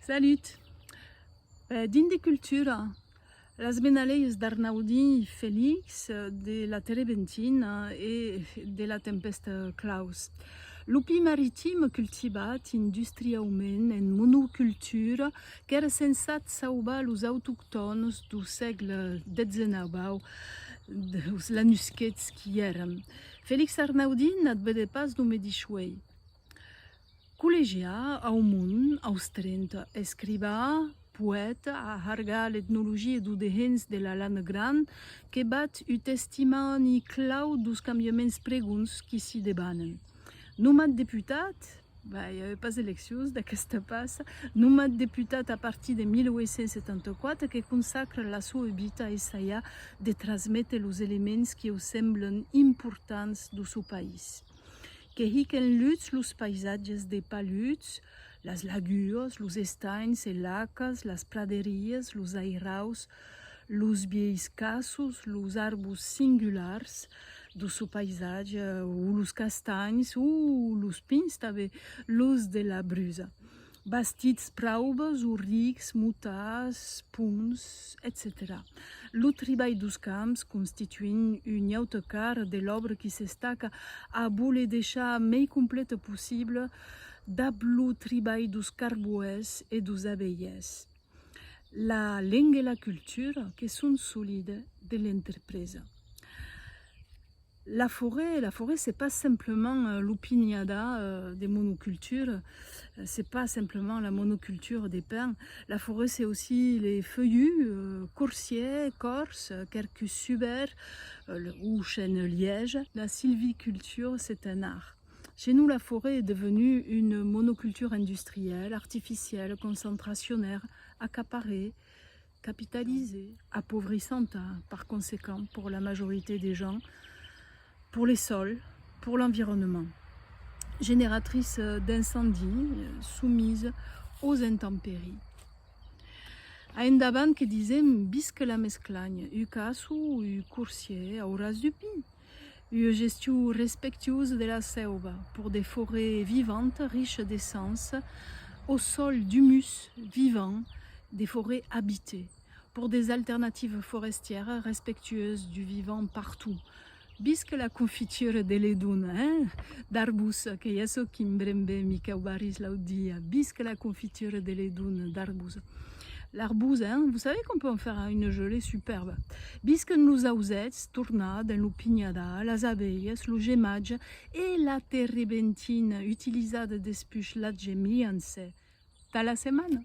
Salut! Din de cultura, las benaleyes d'Arnaudí Félix de la Terebentina e de la tempesta Klaus. L'upi maritim cultivat industrialment en monocultura qu'era sensat sauvar los autoctonos do segle XIX, dos lanusquets qui érem. Félix Arnaudí n'at vede pas do medichuei. Col·legià au món aus 30, escrivà, poeta, a hargar l'etnologia do dehens de la lana gran, que bat u testimoni clau dos cambiaments preguns qui s'hi debanen. Nomat deputat, hi havia pas eleccions d'aquesta passa, nomat deputat a partir de 1874 que consacra la sua vida a ensaiar de transmetre los elements que us semblen importants do seu país. Que hiquen luts los paisatges de paluts, las lagunes, los estanys e lacas, las praderias, los airaus, los vieis cassos, los arbres singulars do seu paisatge, ou los castanys, ou los pins també, los de la brusa. Bastits praubes, urrics, mutats, punts, etc. Lo treball dos camps constituint un autocar de l'obra qui s'estaca a voler deixar més completa possible dab lo treball dos carboers e dos abelles. La lengua et la culture que sont solides de l'entreprise. La forêt, c'est pas simplement l'opiniada des monocultures, c'est pas simplement la monoculture des pins. La forêt, c'est aussi les feuillus, coursiers, corses, quercus suber ou chêne liège. La sylviculture, c'est un art. Chez nous, la forêt est devenue une monoculture industrielle, artificielle, concentrationnaire, accaparée, capitalisée, appauvrissante par conséquent pour la majorité des gens, pour les sols, pour l'environnement, génératrice d'incendies, soumise aux intempéries. A endavant que disem bisque la mesclagne, u casso, u coursier, au ras du pi, une gestion respectueuse de la selva pour des forêts vivantes, riches d'essence, au sol d'humus vivant, des forêts habitées, pour des alternatives forestières respectueuses du vivant partout. Bisque la confiture de l'edun, d'arbus, que ja so kimbrembe mica baris l'audia, bisque la confiture de l'edun d'arbus. L'arbus, vous savez qu'on peut en faire une gelée superbe. Bisque nous ausets, tournat dans l'opiniada, las abeilles, lo gemage et la terebentine utilisada despuix la gemianse. Ta la setmana!